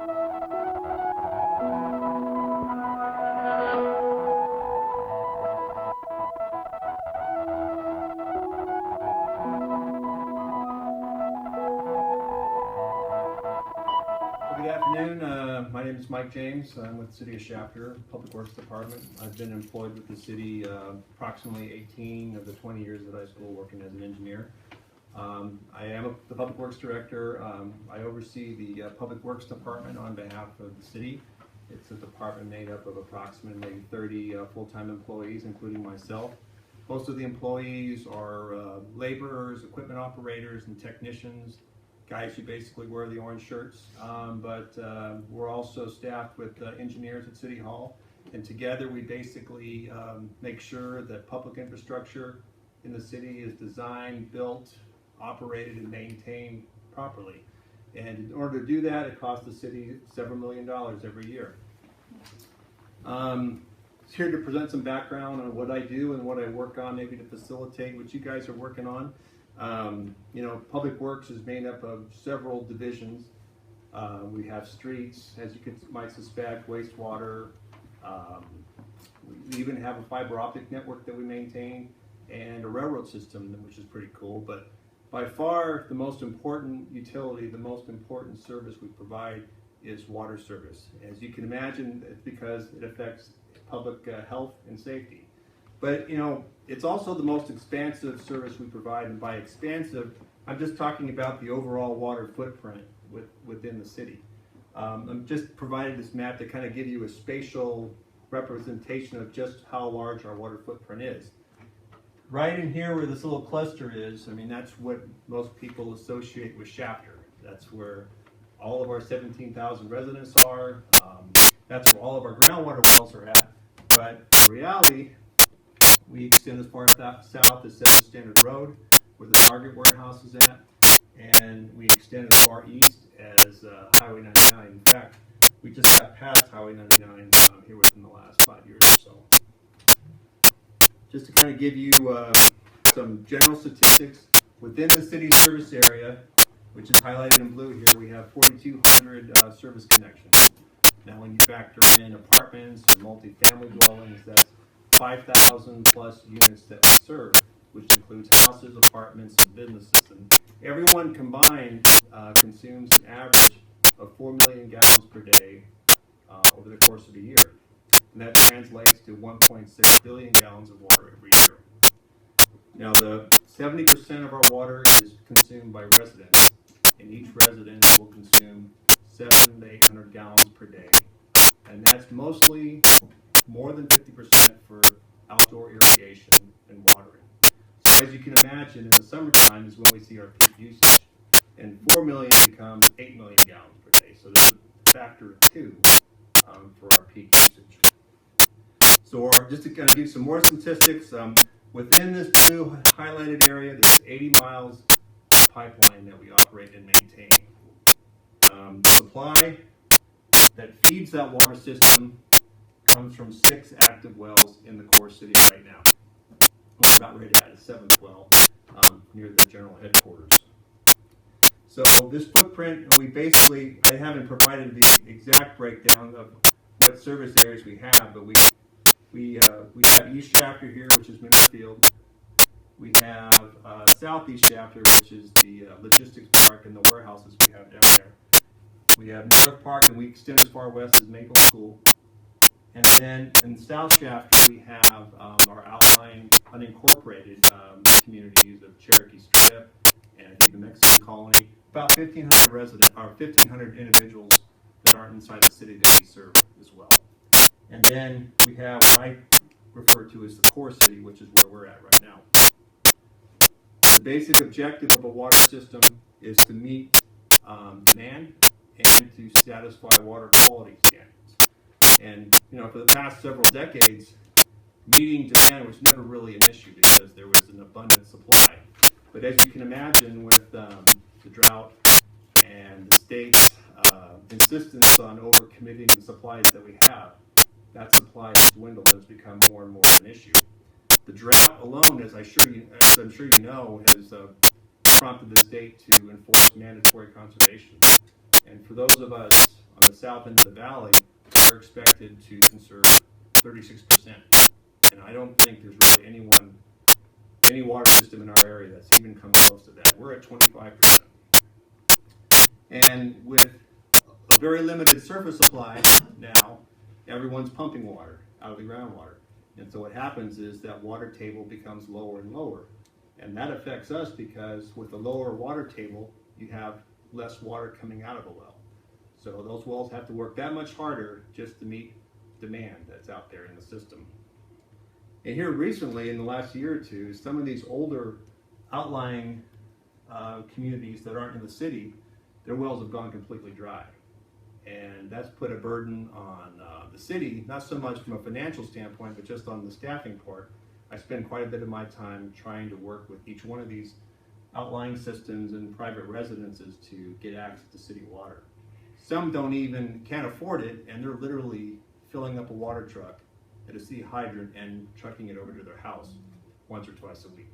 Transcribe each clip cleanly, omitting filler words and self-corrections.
Good afternoon. My name is Mike James. I'm with the City of Shafter, Public Works Department. I've been employed with the city approximately 18 of the 20 years that I school working as an engineer. I am the Public Works Director. I oversee the Public Works Department on behalf of the city. It's a department made up of approximately 30 full-time employees, including myself. Most of the employees are laborers, equipment operators, and technicians. Guys who basically wear the orange shirts, but we're also staffed with engineers at City Hall, and together we basically make sure that public infrastructure in the city is designed, built, operated, and maintained properly. And in order to do that, it costs the city several $1 million every year. It's here to present some background on what I do and what I work on, maybe to facilitate what you guys are working on. Public Works is made up of several divisions. We have streets, as you might suspect, wastewater. We even have a fiber optic network that we maintain and a railroad system, which is pretty cool. But by far, the most important utility, the most important service we provide is water service. As you can imagine, it's because it affects public health and safety. But it's also the most expansive service we provide, and by expansive, I'm just talking about the overall water footprint within the city. I'm just providing this map to kind of give you a spatial representation of just how large our water footprint is. Right in here where this little cluster is, that's what most people associate with Shafter. That's where all of our 17,000 residents are. That's where all of our groundwater wells are at. But in reality, we extend as far south as 7th Standard Road, where the Target warehouse is at, and we extend as far east as Highway 99. In fact, we just got past Highway 99 here within the last 5 years or so. Just to kind of give you some general statistics, within the city service area, which is highlighted in blue here, we have 4,200 service connections. Now when you factor in apartments and multifamily dwellings, that's 5,000 plus units that we serve, which includes houses, apartments, and businesses. And everyone combined consumes an average of 4 million gallons per day over the course of a year. And that translates to 1.6 billion gallons of water every year. Now, the 70% of our water is consumed by residents, and each resident will consume 700 to 800 gallons per day. And that's mostly more than 50% for outdoor irrigation and watering. So as you can imagine, in the summertime is when we see our peak usage. And 4 million becomes 8 million gallons per day. So there's a factor of 2 for our peak usage. So just to kind of give you some more statistics, within this blue highlighted area, there's 80 miles of pipeline that we operate and maintain. Supply that feeds that water system comes from 6 active wells in the core city right now. We're about ready to add a 7th well near the general headquarters. So this footprint, I haven't provided the exact breakdown of what service areas we have, but we have East Shafter here, which is Middlefield. We have Southeast Shafter, which is the logistics park and the warehouses we have down there. We have North Park, and we extend as far west as Maple School. And then in South Shafter, we have our outlying unincorporated communities of Cherokee Strip and the Mexican Colony. About 1,500 individuals that aren't inside the city that we serve as well. And then we have what I refer to as the core city, which is where we're at right now. The basic objective of a water system is to meet demand and to satisfy water quality standards. And for the past several decades, meeting demand was never really an issue because there was an abundant supply. But as you can imagine, with the drought and the state's insistence on overcommitting the supplies that we have, that supply has dwindled and has become more and more of an issue. The drought alone, as I'm sure you know, has prompted the state to enforce mandatory conservation. And for those of us on the the south end of the valley are expected to conserve 36%. And I don't think there's really any water system in our area that's even come close to that. We're at 25%. And with a very limited surface supply now, everyone's pumping water out of the groundwater. And so what happens is that water table becomes lower and lower. And that affects us because with the lower water table, you have less water coming out of a well. So those wells have to work that much harder just to meet demand that's out there in the system. And here recently, in the last year or two, some of these older outlying communities that aren't in the city, their wells have gone completely dry. And that's put a burden on the city, not so much from a financial standpoint, but just on the staffing part. I spend quite a bit of my time trying to work with each one of these outlying systems and private residences to get access to city water. Some can't afford it, and they're literally filling up a water truck at a city hydrant and trucking it over to their house once or twice a week,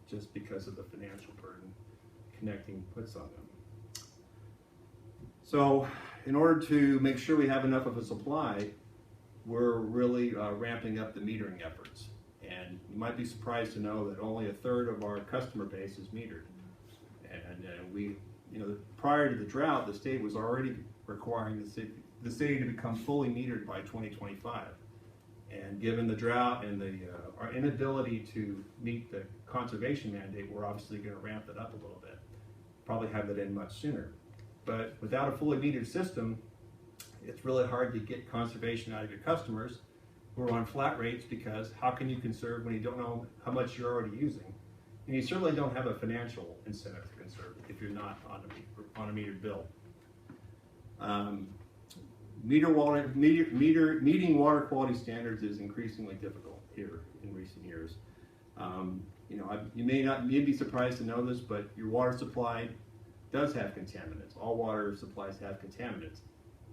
just because of the financial burden connecting puts on them. So in order to make sure we have enough of a supply, we're really ramping up the metering efforts. And you might be surprised to know that only a third of our customer base is metered. And we, prior to the drought, the state was already requiring the city to become fully metered by 2025. And given the drought and our inability to meet the conservation mandate, we're obviously going to ramp it up a little bit. Probably have that in much sooner. But without a fully metered system, it's really hard to get conservation out of your customers who are on flat rates, because how can you conserve when you don't know how much you're already using? And you certainly don't have a financial incentive to conserve if you're not on a metered bill. Meeting water quality standards is increasingly difficult here in recent years. You may be surprised to know this, but your water supply does have contaminants. All water supplies have contaminants.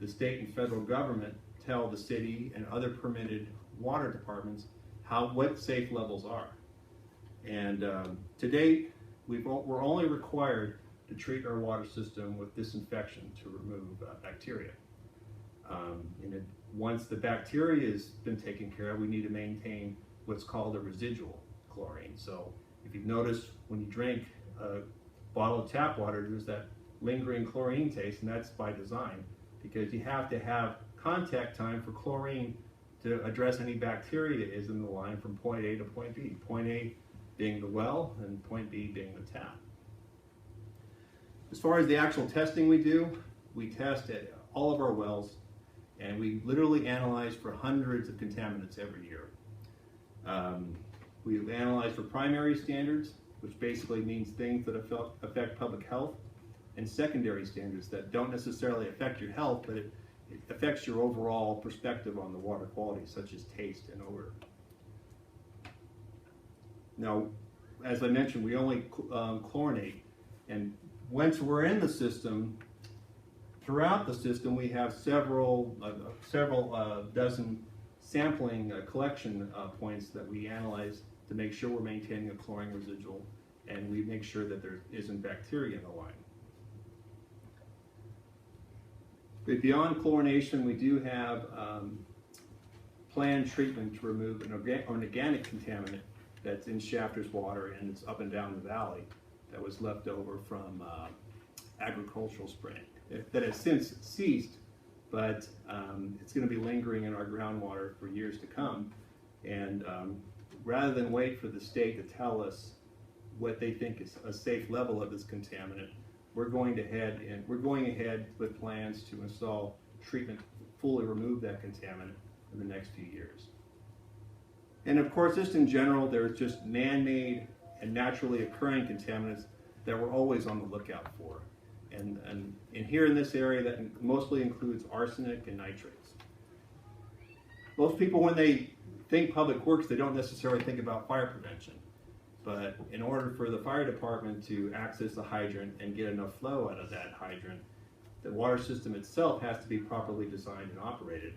The state and federal government tell the city and other permitted water departments what safe levels are. And to date, we're only required to treat our water system with disinfection to remove bacteria. Once the bacteria has been taken care of, we need to maintain what's called a residual chlorine. So if you've noticed, when you drink a bottle of tap water, there's that lingering chlorine taste, and that's by design, because you have to have contact time for chlorine to address any bacteria that is in the line from point A to point B. Point A being the well, and point B being the tap. As far as the actual testing we do, we test at all of our wells, and we literally analyze for hundreds of contaminants every year. We analyze for primary standards, which basically means things that affect public health, and secondary standards that don't necessarily affect your health, but it affects your overall perspective on the water quality, such as taste and odor. Now, as I mentioned, we only chlorinate, and once we're in the system, throughout the system, we have several dozen sampling collection points that we analyze to make sure we're maintaining a chlorine residual, and we make sure that there isn't bacteria in the line. But beyond chlorination, we do have planned treatment to remove an organic contaminant that's in Shafter's water and it's up and down the valley that was left over from agricultural spraying. That has since ceased, but it's going to be lingering in our groundwater for years to come. And rather than wait for the state to tell us what they think is a safe level of this contaminant, we're going ahead with plans to install treatment to fully remove that contaminant in the next few years. And of course, just in general, there's just man-made and naturally occurring contaminants that we're always on the lookout for. And here in this area, that mostly includes arsenic and nitrates. Most people, when they think public works, they don't necessarily think about fire prevention. But in order for the fire department to access the hydrant and get enough flow out of that hydrant, the water system itself has to be properly designed and operated.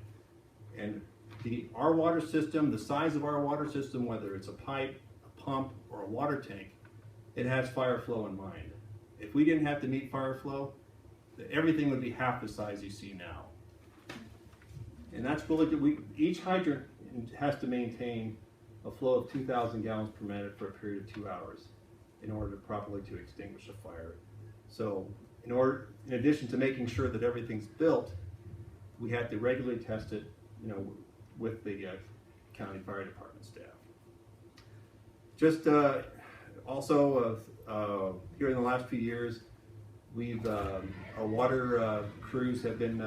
And our water system, the size of our water system, whether it's a pipe, a pump, or a water tank, it has fire flow in mind. If we didn't have to meet fire flow, everything would be half the size you see now. And that's really good. Each hydrant has to maintain a flow of 2,000 gallons per minute for a period of 2 hours in order to properly to extinguish a fire. So in addition to making sure that everything's built, we had to regularly test it, with the county fire department staff. Just also here in the last few years, our water crews have been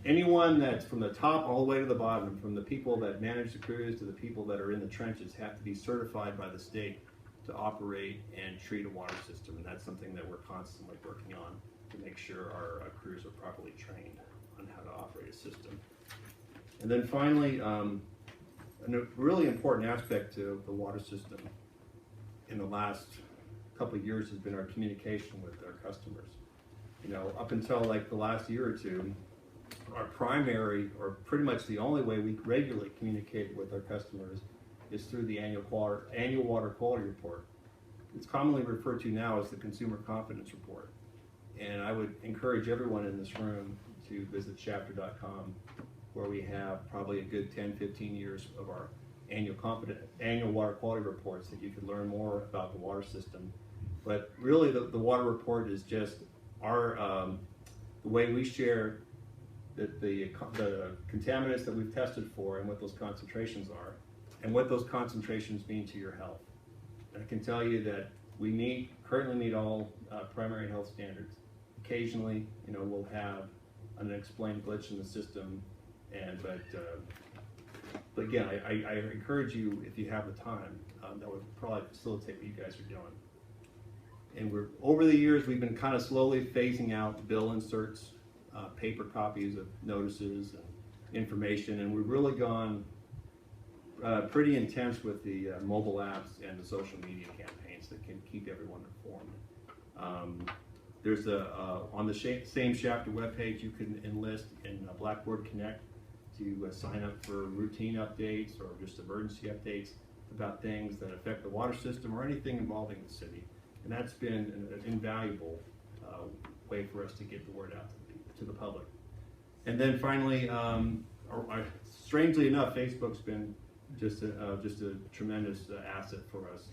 anyone that's from the top all the way to the bottom, from the people that manage the crews to the people that are in the trenches, have to be certified by the state to operate and treat a water system. And that's something that we're constantly working on to make sure our crews are properly trained on how to operate a system. And then finally, a really important aspect to the water system in the last couple of years has been our communication with our customers. Up until like the last year or two, our primary, or pretty much the only way we regularly communicate with our customers is through the annual water quality report. It's commonly referred to now as the Consumer Confidence Report. And I would encourage everyone in this room to visit chapter.com, where we have probably a good 10-15 years of our annual water quality reports that you can learn more about the water system. But really the water report is just our the way we share the contaminants that we've tested for and what those concentrations are and what those concentrations mean to your health. And I can tell you that we currently meet all primary health standards. Occasionally, we'll have an unexplained glitch in the system, but again, I encourage you, if you have the time, that would probably facilitate what you guys are doing. And over the years, we've been kind of slowly phasing out bill inserts, paper copies of notices and information, and we've really gone pretty intense with the mobile apps and the social media campaigns that can keep everyone informed. There's on the same chapter webpage, you can enlist in Blackboard Connect to sign up for routine updates or just emergency updates about things that affect the water system or anything involving the city. And that's been an invaluable way for us to get the word out to the public. And then finally, strangely enough, Facebook's been just a tremendous asset for us,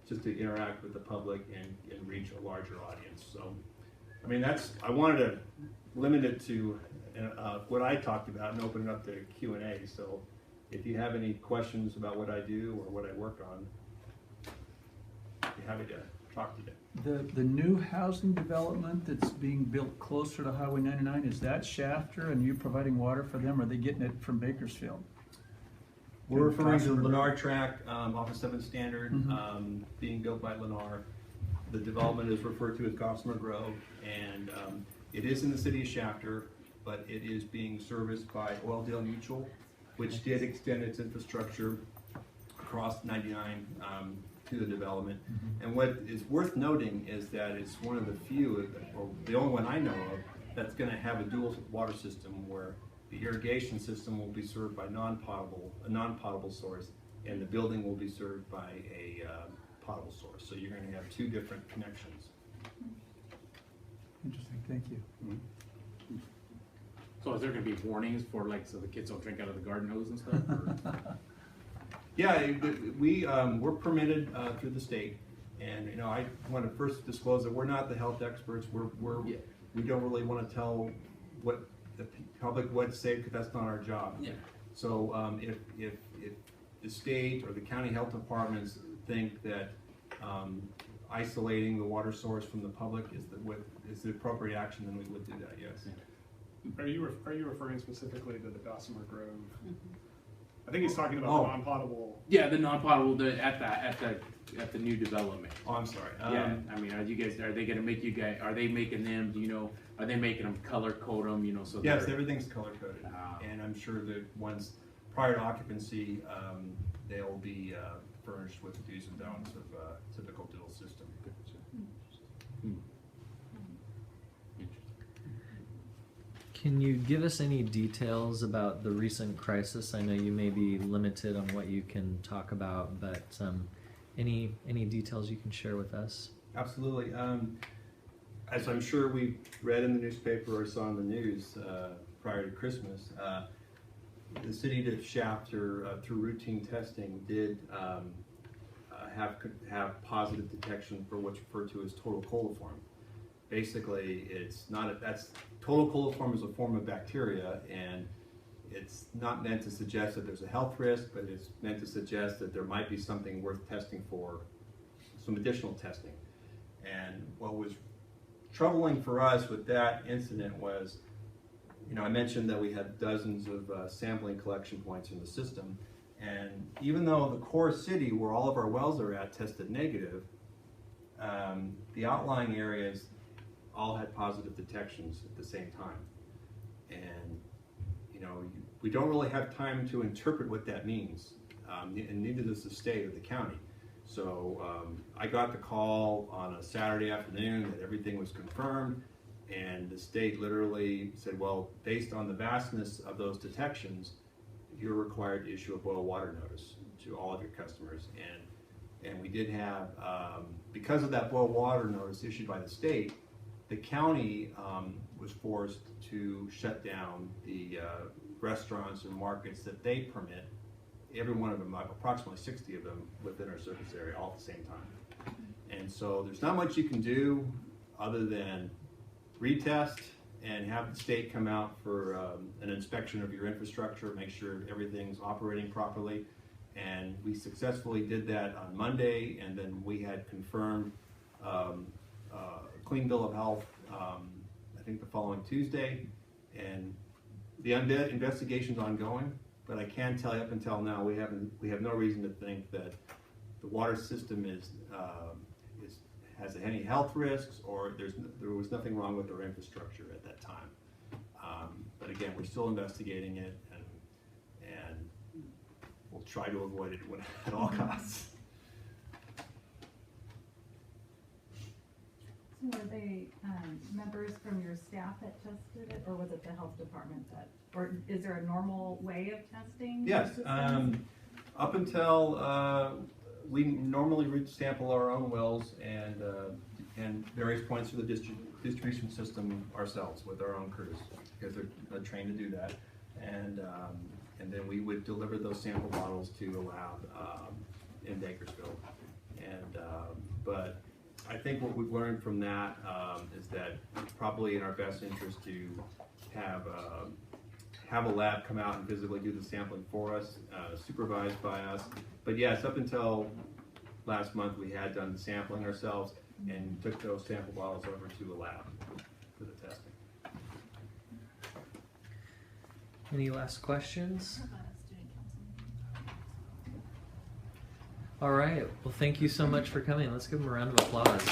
just to interact with the public and reach a larger audience. So, I mean, I wanted to limit it to what I talked about and open it up to Q&A. So if you have any questions about what I do or what I work on, I'd be happy to talk today. The new housing development that's being built closer to Highway 99, is that Shafter and you providing water for them, or are they getting it from Bakersfield? We're referring to the Lennar tract off of 7th Standard, being built by Lennar. The development is referred to as Gossamer Grove, and it is in the city of Shafter, but it is being serviced by Oildale Mutual, which did extend its infrastructure across 99 to the development. And what is worth noting is that it's one of the few, or the only one I know of, that's going to have a dual water system where the irrigation system will be served by a non-potable source, and the building will be served by a potable source. So you're going to have two different connections. Interesting, thank you. So is there going to be warnings for, like, so the kids don't drink out of the garden hose and stuff? Yeah, we're permitted through the state, and I want to first disclose that we're not the health experts. We don't really want to tell what the public what's safe, because that's not our job. Yeah. So if the state or the county health departments think that isolating the water source from the public is the appropriate action, then we would do that. Yes. Are you referring specifically to the Gossamer Grove? I think he's talking about the non-potable. Yeah, the non-potable at the new development. Oh, I'm sorry. Yeah, I mean, are they going to make you guys? Are they making them? Do you know? Are they making them color code them? So yes, everything's color coded, and I'm sure that once prior to occupancy, they'll be furnished with the do's and don'ts of a typical dual system. Can you give us any details about the recent crisis? I know you may be limited on what you can talk about, but any details you can share with us? Absolutely. as I'm sure we read in the newspaper or saw in the news prior to Christmas, the city of Shafter, through routine testing, did have positive detection for what's referred to as total coliform. Basically, total coliform is a form of bacteria, and it's not meant to suggest that there's a health risk, but it's meant to suggest that there might be something worth testing for, some additional testing. And what was troubling for us with that incident was, I mentioned that we had dozens of sampling collection points in the system, and even though the core city, where all of our wells are at, tested negative, the outlying areas all had positive detections at the same time. And we don't really have time to interpret what that means, and neither does the state or the county. So I got the call on a Saturday afternoon that everything was confirmed, and the state literally said, well, based on the vastness of those detections, you're required to issue a boil water notice to all of your customers. And we did have, because of that boil water notice issued by the state, the county was forced to shut down the restaurants and markets that they permit, every one of them, approximately 60 of them within our service area, all at the same time. And so there's not much you can do other than retest and have the state come out for an inspection of your infrastructure, make sure everything's operating properly. And we successfully did that on Monday, and then we had confirmed a clean bill of health, I think the following Tuesday. And the investigation's ongoing, but I can tell you up until now, we have no reason to think that the water system has any health risks, or there was nothing wrong with our infrastructure at that time. But again, we're still investigating it, and we'll try to avoid it at all costs. So were they members from your staff that tested it, or was it the health department or is there a normal way of testing? Yes, up until we normally sample our own wells and various points of the distribution system ourselves with our own crews, because they're trained to do that. And then we would deliver those sample bottles to a lab in Bakersfield. But I think what we've learned from that is that it's probably in our best interest to have a lab come out and physically do the sampling for us, supervised by us. But yes, up until last month, we had done the sampling ourselves and took those sample bottles over to a lab for the testing. Any last questions? All right. Well, thank you so much for coming. Let's give them a round of applause.